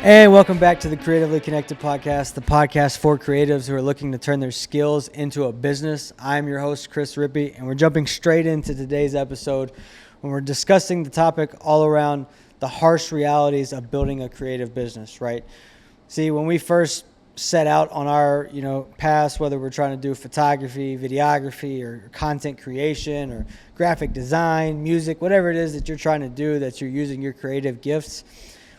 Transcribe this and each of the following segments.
And welcome back to the Creatively Connected Podcast, the podcast for creatives who are looking to turn their skills into a business. I'm your host, Chris Rippey, and we're jumping straight into today's episode when we're discussing the topic all around the harsh realities of building a creative business, right? See, when we first set out on our, paths, whether we're trying to do photography, videography, or content creation, or graphic design, music, whatever it is that you're trying to do, that you're using your creative gifts,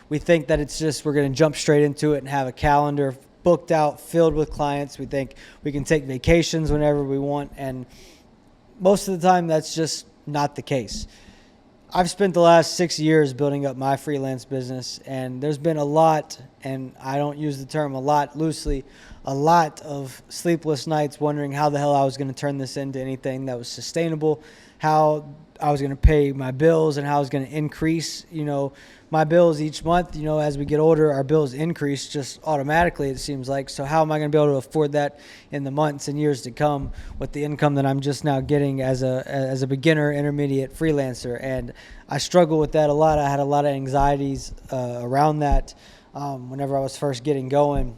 we think that it's just we're going to jump straight into it and have a calendar booked out, filled with clients. We think we can take vacations whenever we want, and most of the time that's just not the case. I've spent the last 6 years building up my freelance business, and there's been a lot, and I don't use the term a lot loosely, a lot of sleepless nights wondering how the hell I was going to turn this into anything that was sustainable, how I was going to pay my bills, and how I was going to increase, my bills each month. As we get older, our bills increase just automatically, it seems like. So how am I going to be able to afford that in the months and years to come with the income that I'm just now getting as a beginner, intermediate freelancer? And I struggle with that a lot. I had a lot of anxieties around that whenever I was first getting going.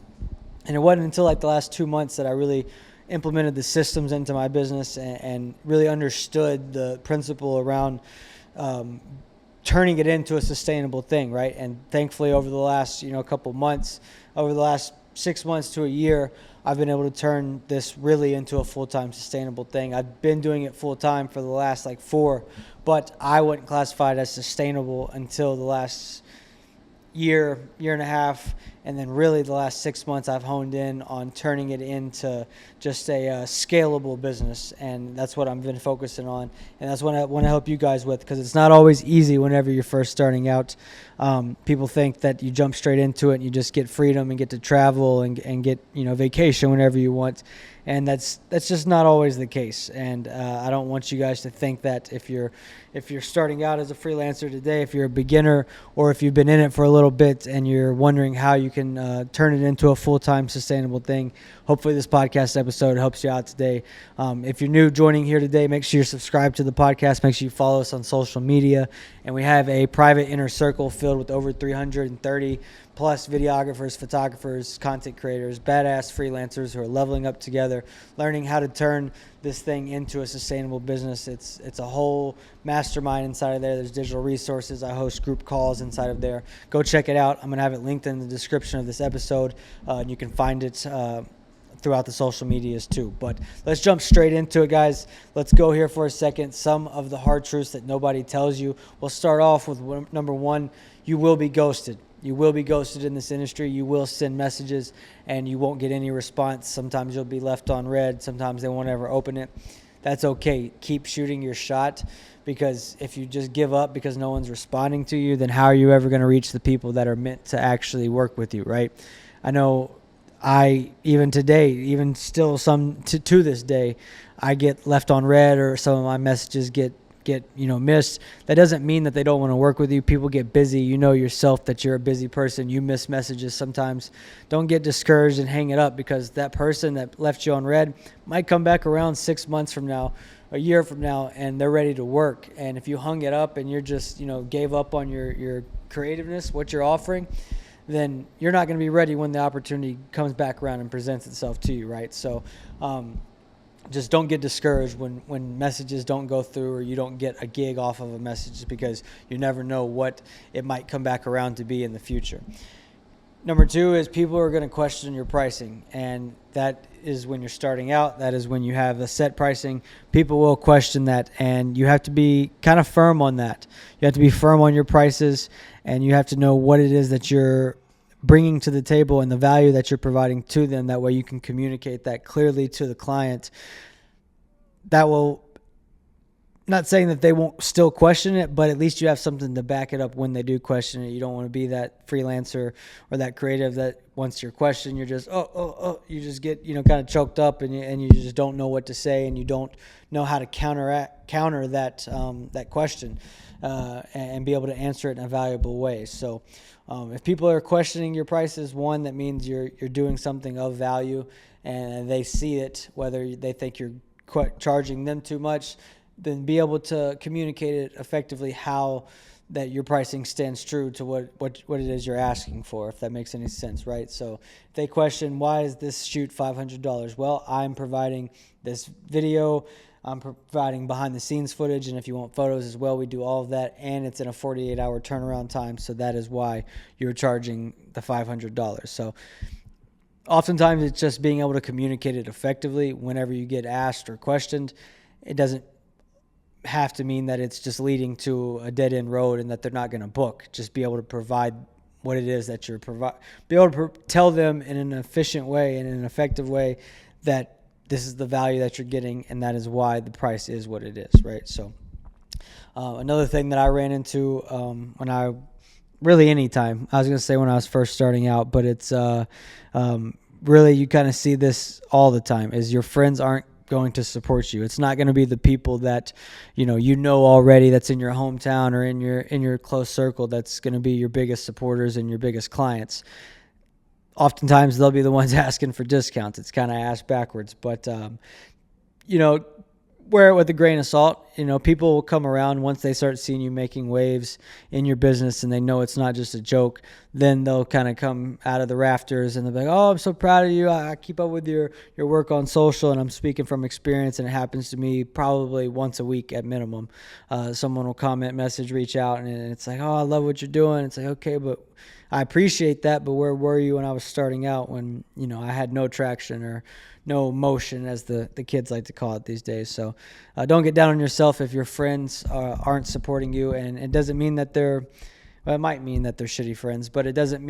And it wasn't until like the last 2 months that I really implemented the systems into my business and really understood the principle around turning it into a sustainable thing, right? And thankfully, over the last couple months, over the last 6 months to a year, I've been able to turn this really into a full-time sustainable thing. I've been doing it full-time for the last 4, but I wouldn't classify it as sustainable until the last year and a half, and then really the last 6 months I've honed in on turning it into just a scalable business, and that's what I've been focusing on, and that's what I want to help you guys with, because it's not always easy whenever you're first starting out. People think that you jump straight into it and you just get freedom and get to travel and get vacation whenever you want, and that's just not always the case. And I don't want you guys to think that if you're starting out as a freelancer today, if you're a beginner, or if you've been in it for a little bit and you're wondering how you can turn it into a full-time sustainable thing. Hopefully this podcast episode helps you out today. If you're new joining here today, make sure you're subscribed to the podcast. Make sure you follow us on social media. And we have a private inner circle filled with over 330 plus videographers, photographers, content creators, badass freelancers who are leveling up together, learning how to turn this thing into a sustainable business. It's a whole mastermind inside of there. There's digital resources. I host group calls inside of there. Go check it out. I'm going to have it linked in the description of this episode, and you can find it throughout the social medias too. But let's jump straight into it, guys. Let's go here for a second. Some of the hard truths that nobody tells you. We'll start off with number one. You will be ghosted. You will be ghosted in this industry. You will send messages and you won't get any response. Sometimes you'll be left on red. Sometimes they won't ever open it. That's okay. Keep shooting your shot, because if you just give up because no one's responding to you, then how are you ever going to reach the people that are meant to actually work with you, right? I know even today, even still to this day, I get left on red, or some of my messages get missed. That doesn't mean that they don't want to work with you. People get busy. You know yourself that you're a busy person. You miss messages sometimes. Don't get discouraged and hang it up, because that person that left you on red might come back around 6 months from now, a year from now, and they're ready to work. And if you hung it up and you're just gave up on your creativeness, what you're offering, then you're not going to be ready when the opportunity comes back around and presents itself to you, right? So just don't get discouraged when messages don't go through, or you don't get a gig off of a message, because you never know what it might come back around to be in the future. Number two is people are going to question your pricing, and that is when you're starting out. That is when you have a set pricing. People will question that, and you have to be kind of firm on that. You have to be firm on your prices, and you have to know what it is that you're bringing to the table and the value that you're providing to them. That way you can communicate that clearly to the client. That will, not saying that they won't still question it, but at least you have something to back it up when they do question it. You don't want to be that freelancer or that creative that once you're questioned, you're just, you just get, kind of choked up, and you just don't know what to say, and you don't know how to counter that question and be able to answer it in a valuable way. So if people are questioning your prices, one, that means you're doing something of value, and they see it, whether they think you're charging them too much, then be able to communicate it effectively how that your pricing stands true to what it is you're asking for, if that makes any sense, right? So if they question, why is this shoot $500? Well, I'm providing this video, I'm providing behind the scenes footage, and if you want photos as well, we do all of that, and it's in a 48-hour turnaround time, so that is why you're charging the $500. So oftentimes it's just being able to communicate it effectively whenever you get asked or questioned. It doesn't have to mean that it's just leading to a dead end road and that they're not going to book. Just be able to provide what it is that you're be able to tell them in an efficient way and in an effective way that this is the value that you're getting, and that is why the price is what it is, right? So another thing that I ran into when I really anytime, I was going to say when I was first starting out, but it's really you kind of see this all the time, is your friends aren't going to support you. It's not going to be the people that you know already, that's in your hometown or in your close circle, that's going to be your biggest supporters and your biggest clients. Oftentimes they'll be the ones asking for discounts. It's kind of ass backwards, but wear it with a grain of salt. People will come around once they start seeing you making waves in your business and they know it's not just a joke. Then they'll kind of come out of the rafters and they'll be like, oh, I'm so proud of you. I keep up with your work on social, and I'm speaking from experience, and it happens to me probably once a week at minimum. Someone will comment, message, reach out, and it's like, oh, I love what you're doing. It's like, okay, but I appreciate that, but where were you when I was starting out, when I had no traction or no motion, as the kids like to call it these days? So don't get down on yourself if your friends aren't supporting you, and it doesn't mean that it might mean that they're shitty friends, but it doesn't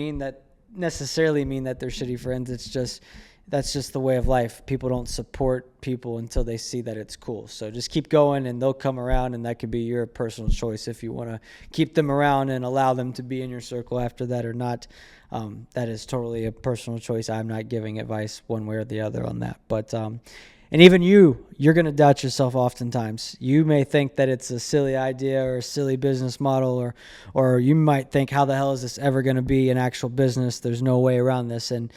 necessarily mean that they're shitty friends. That's just the way of life. People don't support people until they see that it's cool. So just keep going, and they'll come around, and that could be your personal choice if you want to keep them around and allow them to be in your circle after that or not. That is totally a personal choice. I'm not giving advice one way or the other on that. But and even you're going to doubt yourself oftentimes. You may think that it's a silly idea or a silly business model, or you might think, how the hell is this ever going to be an actual business? There's no way around this. And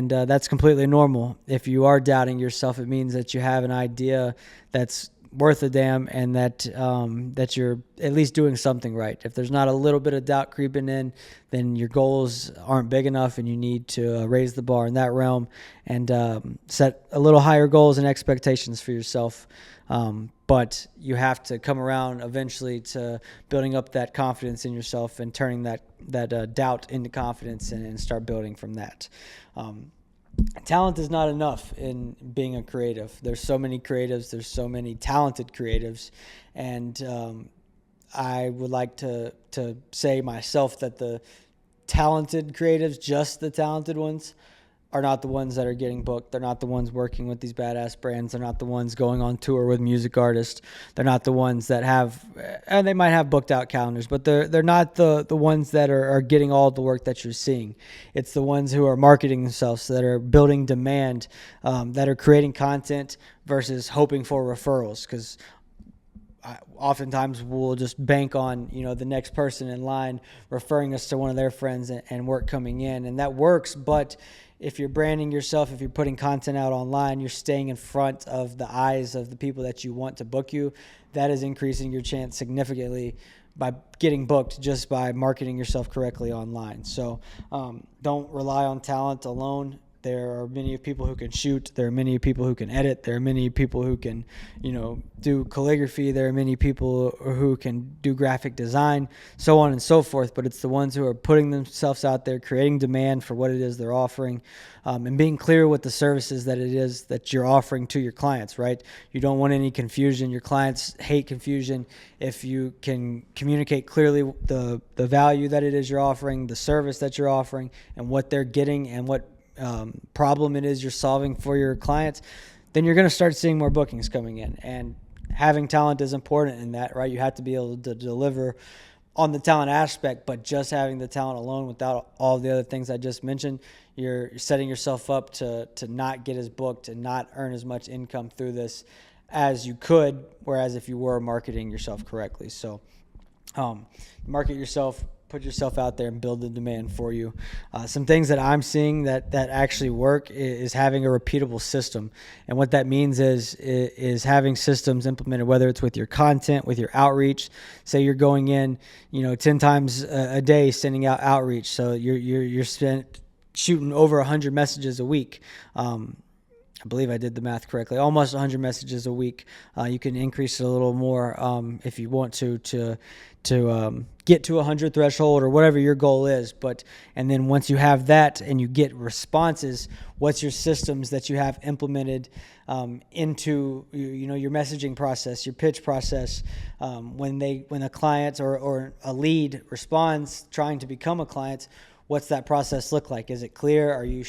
that's completely normal. If you are doubting yourself, it means that you have an idea that's worth a damn, and that you're at least doing something right. If there's not a little bit of doubt creeping in, then your goals aren't big enough, and you need to raise the bar in that realm and set a little higher goals and expectations for yourself. But you have to come around eventually to building up that confidence in yourself and turning that doubt into confidence and start building from that. Talent is not enough in being a creative. There's so many creatives. There's so many talented creatives. And I would like to say myself that the talented creatives, just the talented ones, are not the ones that are getting booked. They're not the ones working with these badass brands. They're not the ones going on tour with music artists. They're not the ones that have, and they might have booked out calendars, but they're not the ones that are getting all the work that you're seeing. It's the ones who are marketing themselves, that are building demand, that are creating content versus hoping for referrals. Because oftentimes we'll just bank on the next person in line referring us to one of their friends and work coming in, and that works. But if you're branding yourself, if you're putting content out online, you're staying in front of the eyes of the people that you want to book you. That is increasing your chance significantly by getting booked just by marketing yourself correctly online. So don't rely on talent alone. There are many people who can shoot. There are many people who can edit. There are many people who can, do calligraphy. There are many people who can do graphic design, so on and so forth. But it's the ones who are putting themselves out there, creating demand for what it is they're offering, and being clear with the services that it is that you're offering to your clients, right? You don't want any confusion. Your clients hate confusion. If you can communicate clearly the value that it is you're offering, the service that you're offering, and what they're getting and what problem it is you're solving for your clients, then you're going to start seeing more bookings coming in. And having talent is important in that, right? You have to be able to deliver on the talent aspect, but just having the talent alone without all the other things I just mentioned, you're setting yourself up to not get as booked and not earn as much income through this as you could, whereas if you were marketing yourself correctly. So market yourself put yourself out there and build the demand for you. Some things that I'm seeing that actually work is having a repeatable system. And what that means is having systems implemented, whether it's with your content, with your outreach. Say you're going in, 10 times a day sending out outreach. So you're shooting over 100 messages a week. I believe I did the math correctly, almost 100 messages a week. You can increase it a little more if you want to get to 100 threshold or whatever your goal is. And then once you have that and you get responses, what's your systems that you have implemented into your messaging process, your pitch process? When a client or a lead responds trying to become a client, what's that process look like? Is it clear? Are you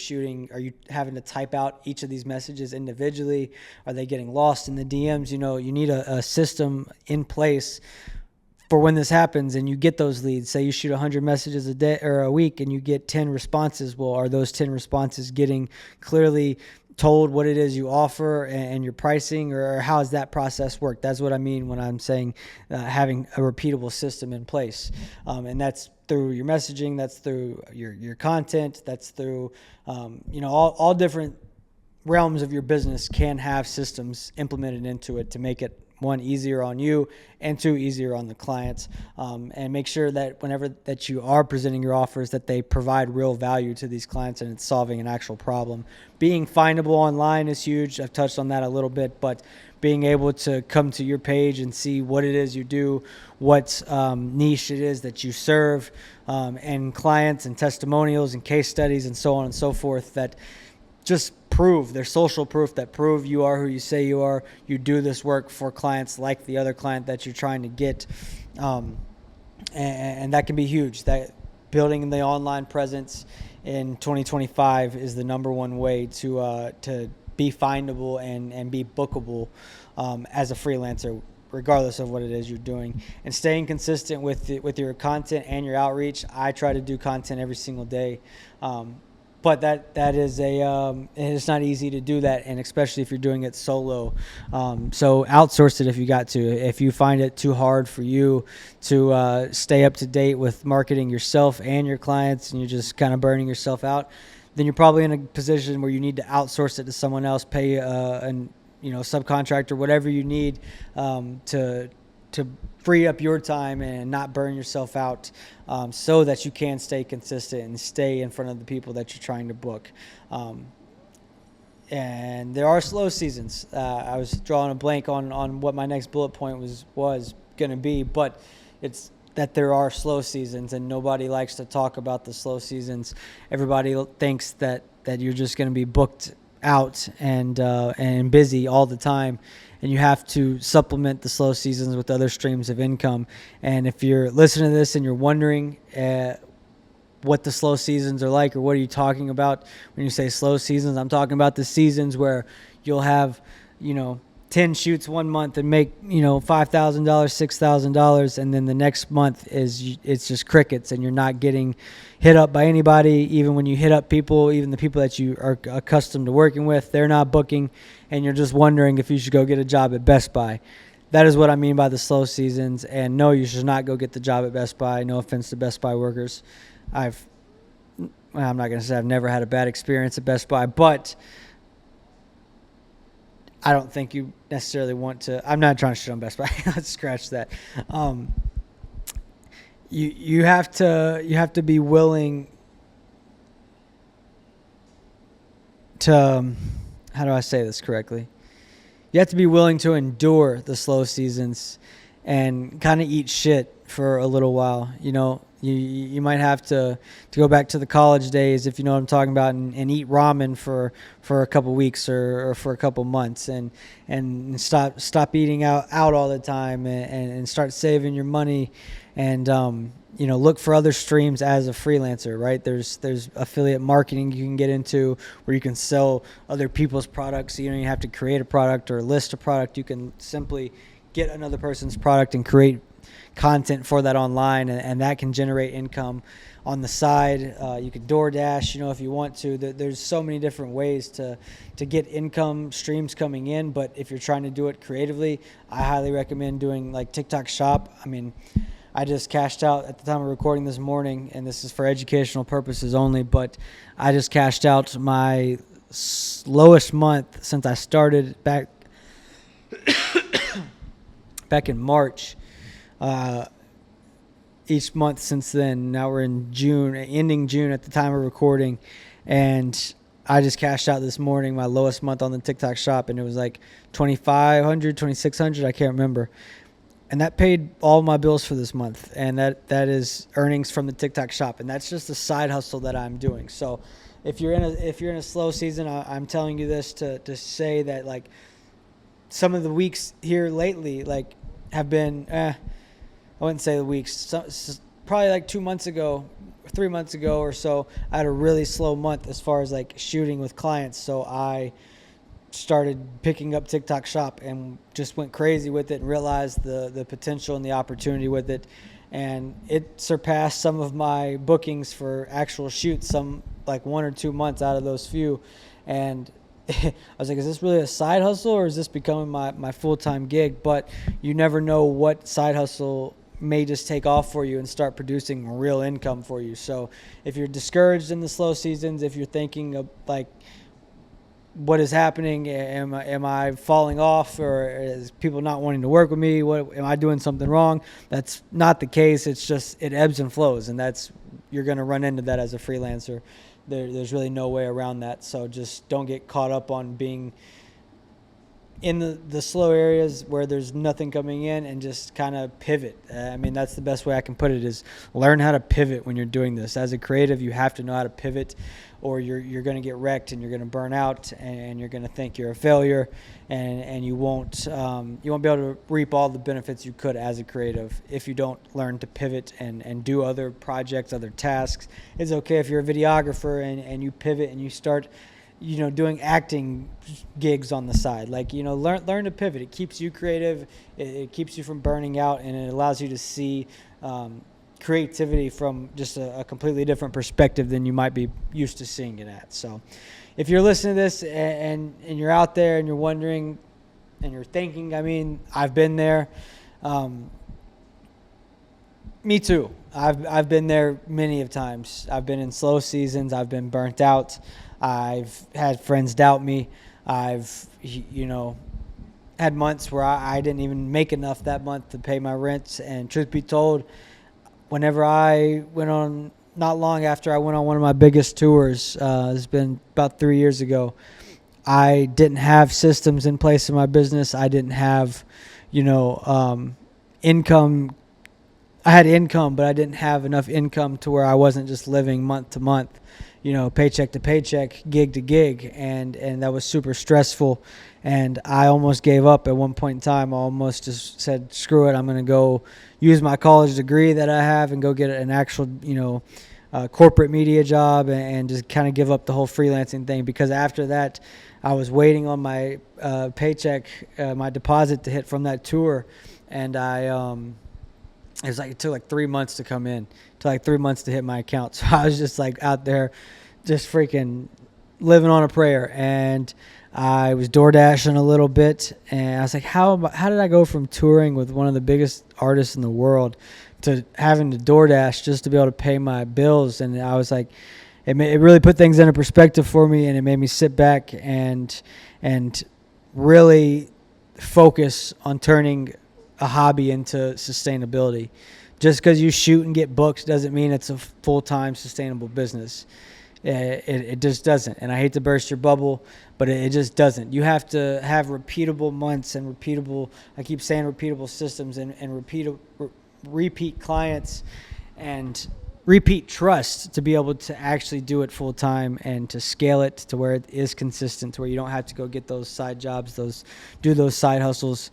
having to type out each of these messages individually? Are they getting lost in the DMs? You need a system in place for when this happens and you get those leads. Say you shoot 100 messages a day or a week and you get 10 responses. Well, are those 10 responses getting clearly told what it is you offer and your pricing, or how does that process work? That's what I mean when I'm saying having a repeatable system in place. And that's through your messaging, that's through your content, that's through, all different realms of your business can have systems implemented into it to make it, one, easier on you, and two, easier on the clients. And make sure that whenever that you are presenting your offers, that they provide real value to these clients and it's solving an actual problem. Being findable online is huge. I've touched on that a little bit, but being able to come to your page and see what it is you do, what niche it is that you serve, and clients and testimonials and case studies and so on and so forth that just prove, there's social proof that prove you are who you say you are. You do this work for clients like the other client that you're trying to get. And that can be huge. That building the online presence in 2025 is the number one way to be findable and be bookable as a freelancer, regardless of what it is you're doing. And staying consistent with your content and your outreach. I try to do content every single day. But that is it's not easy to do that, and especially if you're doing it solo. So outsource it if you got to. If you find it too hard for you to stay up to date with marketing yourself and your clients, and you're just kind of burning yourself out, then you're probably in a position where you need to outsource it to someone else, pay subcontractor, whatever you need to free up your time and not burn yourself out, so that you can stay consistent and stay in front of the people that you're trying to book. And there are slow seasons. I was drawing a blank on what my next bullet point was going to be, but it's that there are slow seasons, and nobody likes to talk about the slow seasons. Everybody thinks that you're just going to be booked out and busy all the time, and you have to supplement the slow seasons with other streams of income. And if you're listening to this and you're wondering what the slow seasons are like, or what are you talking about when you say slow seasons, I'm talking about the seasons where you'll have 10 shoots one month and make $5,000, $6,000, and then the next month it's just crickets, and you're not getting hit up by anybody. Even when you hit up people, even the people that you are accustomed to working with, they're not booking, and you're just wondering if you should go get a job at Best Buy. That is what I mean by the slow seasons. And no, you should not go get the job at Best Buy. No offense to Best Buy workers. I'm not going to say I've never had a bad experience at Best Buy, but I don't think you necessarily want to. I'm not trying to shit on Best Buy. Let's scratch that. You have to be willing to. How do I say this correctly? You have to be willing to endure the slow seasons and kind of eat shit for a little while. You might have to go back to the college days, if you know what I'm talking about, and eat ramen for a couple weeks or for a couple months, and stop eating out all the time, and start saving your money, and look for other streams as a freelancer, right? There's affiliate marketing you can get into where you can sell other people's products. You don't even have to create a product or list a product. You can simply get another person's product and create content for that online, and that can generate income on the side. You can DoorDash, if you want to. There's so many different ways to get income streams coming in, but if you're trying to do it creatively, I highly recommend doing like TikTok Shop. I mean, I just cashed out at the time of recording this morning, and this is for educational purposes only, but I just cashed out my lowest month since I started back in March. Each month since then. Now we're in June, ending June at the time of recording, and I just cashed out this morning my lowest month on the TikTok shop, and it was like $2,500, $2,600, I can't remember. And that paid all my bills for this month, and that is earnings from the TikTok shop, and that's just a side hustle that I'm doing. So if you're in a slow season, I'm telling you this to say that, like, some of the weeks here lately, like, have been I wouldn't say the weeks. Probably like 2 months ago, 3 months ago or so, I had a really slow month as far as like shooting with clients. So I started picking up TikTok Shop and just went crazy with it and realized the potential and the opportunity with it. And it surpassed some of my bookings for actual shoots, some like 1 or 2 months out of those few. And I was like, is this really a side hustle, or is this becoming my full-time gig? But you never know what side hustle may just take off for you and start producing real income for you. So if you're discouraged in the slow seasons, if you're thinking of like, what is happening? Am I falling off, or is people not wanting to work with me? What am I doing something wrong? That's not the case. It's just it ebbs and flows, and you're going to run into that as a freelancer. There's really no way around that. So just don't get caught up on being in the slow areas where there's nothing coming in, and just kind of pivot. I mean, that's the best way I can put it, is learn how to pivot when you're doing this. As a creative, you have to know how to pivot, or you're going to get wrecked and you're going to burn out, and you're going to think you're a failure, and you won't be able to reap all the benefits you could as a creative if you don't learn to pivot and do other projects, other tasks. It's okay if you're a videographer and you pivot and you start doing acting gigs on the side. Like, learn to pivot. It keeps you creative. It keeps you from burning out, and it allows you to see creativity from just a completely different perspective than you might be used to seeing it at. So if you're listening to this and you're out there and you're wondering and you're thinking, I mean, I've been there. Me too. I've been there many of times. I've been in slow seasons. I've been burnt out. I've had friends doubt me. I've, had months where I didn't even make enough that month to pay my rent. And truth be told, whenever I went on, not long after I went on one of my biggest tours, it's been about 3 years ago, I didn't have systems in place in my business. I didn't have, income. I had income, but I didn't have enough income to where I wasn't just living month to month, paycheck to paycheck, gig to gig. And that was super stressful. And I almost gave up at one point in time. I almost just said, screw it. I'm going to go use my college degree that I have and go get an actual, corporate media job, and just kind of give up the whole freelancing thing. Because after that, I was waiting on my paycheck, my deposit to hit from that tour. And it took like 3 months to come in, to like 3 months to hit my account. So I was just like out there just freaking living on a prayer. And I was door dashing a little bit, and I was like, how did I go from touring with one of the biggest artists in the world to having to door dash just to be able to pay my bills? And I was like, it really put things into perspective for me, and it made me sit back and really focus on turning a hobby into sustainability. Just because you shoot and get booked doesn't mean it's a full-time sustainable business. It just doesn't. And I hate to burst your bubble, but it just doesn't. You have to have repeatable months and repeatable systems and repeat clients and repeat trust to be able to actually do it full time, and to scale it to where it is consistent, to where you don't have to go get those side jobs, do those side hustles.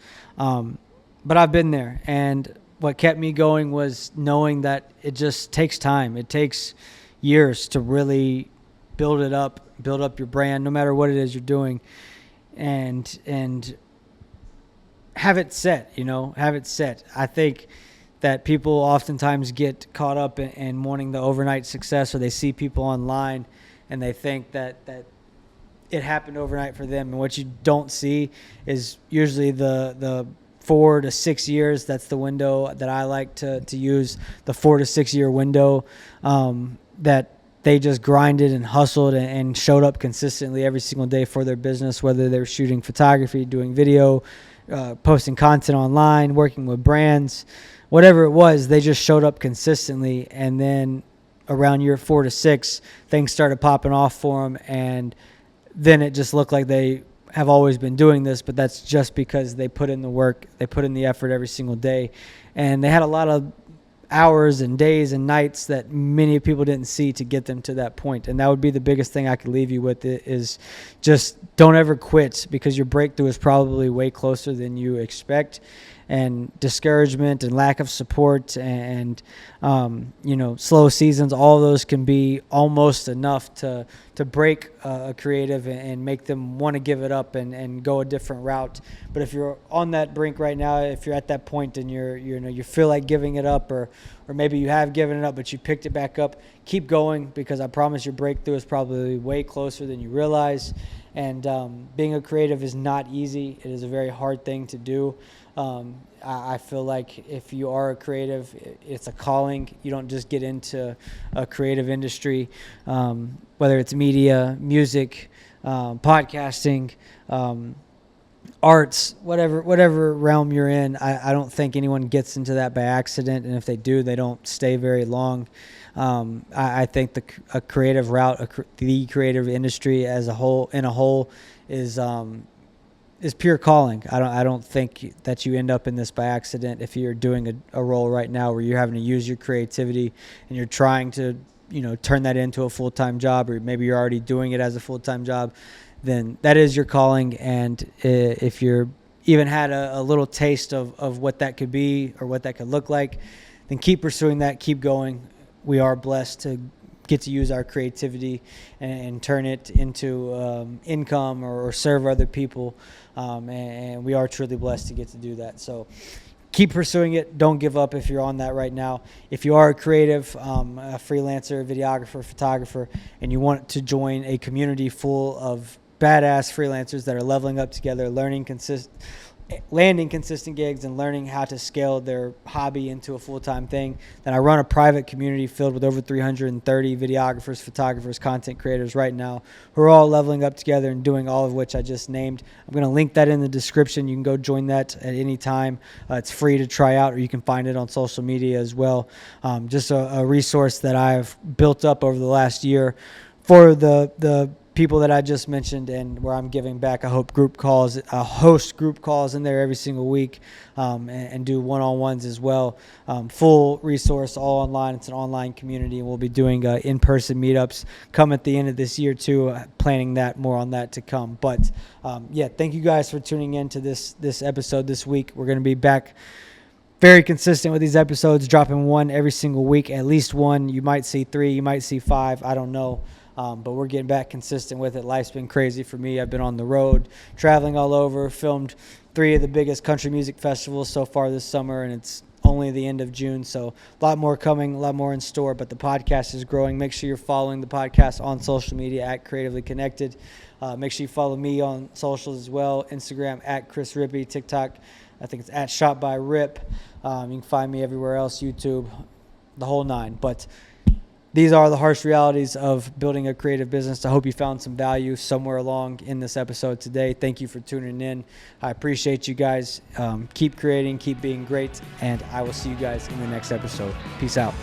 But I've been there, and what kept me going was knowing that it just takes time. It takes years to really build up your brand, no matter what it is you're doing, and have it set, I think that people oftentimes get caught up in wanting the overnight success, or they see people online and they think that it happened overnight for them. And what you don't see is usually the 4 to 6 years. That's the window that I like to use, the 4 to 6 year window, that they just grinded and hustled and showed up consistently every single day for their business, whether they're shooting photography, doing video, posting content online, working with brands, whatever it was. They just showed up consistently. And then around year 4 to 6, things started popping off for them. And then it just looked like they have always been doing this, but that's just because they put in the work, they put in the effort every single day. And they had a lot of hours and days and nights that many people didn't see to get them to that point. And that would be the biggest thing I could leave you with, is just don't ever quit, because your breakthrough is probably way closer than you expect. And discouragement and lack of support and slow seasons, all of those can be almost enough to break a creative and make them want to give it up and go a different route. But if you're on that brink right now, if you're at that point and you feel like giving it up, or maybe you have given it up but you picked it back up, keep going, because I promise your breakthrough is probably way closer than you realize. And being a creative is not easy. It is a very hard thing to do. I feel like if you are a creative, it's a calling. You don't just get into a creative industry, whether it's media, music, podcasting, arts, whatever realm you're in. I don't think anyone gets into that by accident, and if they do, they don't stay very long. I think a creative route, the creative industry as a whole, is pure calling. I don't think that you end up in this by accident. If you're doing a role right now where you're having to use your creativity and you're trying to turn that into a full-time job, or maybe you're already doing it as a full-time job, then that is your calling. And if you're even had a little taste of what that could be or what that could look like, then keep pursuing that, keep going. We are blessed to get to use our creativity and turn it into income or serve other people. And we are truly blessed to get to do that. So keep pursuing it. Don't give up if you're on that right now. If you are a creative, a freelancer, videographer, photographer, and you want to join a community full of badass freelancers that are leveling up together, landing consistent gigs and learning how to scale their hobby into a full-time thing, then I run a private community filled with over 330 videographers, photographers, content creators right now, who are all leveling up together and doing all of which I just named. I'm going to link that in the description. You can go join that at any time. It's free to try out, or you can find it on social media as well. Just a resource that I've built up over the last year for the people that I just mentioned, and where I'm giving back. I host group calls in there every single week, and do one-on-ones as well. Full resource, all online. It's an online community, and we'll be doing in-person meetups come at the end of this year too. Planning that, more on that to come. But thank you guys for tuning in to this episode this week. We're going to be back very consistent with these episodes, dropping one every single week, at least one. You might see 3, you might see 5, I don't know. But we're getting back consistent with it. Life's been crazy for me. I've been on the road, traveling all over, filmed 3 of the biggest country music festivals so far this summer, and it's only the end of June, so a lot more coming, a lot more in store. But the podcast is growing. Make sure you're following the podcast on social media at Creatively Connected. Make sure you follow me on socials as well. Instagram at Chris Rippey, TikTok, I think it's at Shot by Rip. You can find me everywhere else, YouTube, the whole 9. But these are the harsh realities of building a creative business. I hope you found some value somewhere along in this episode today. Thank you for tuning in. I appreciate you guys. Keep creating, keep being great, and I will see you guys in the next episode. Peace out.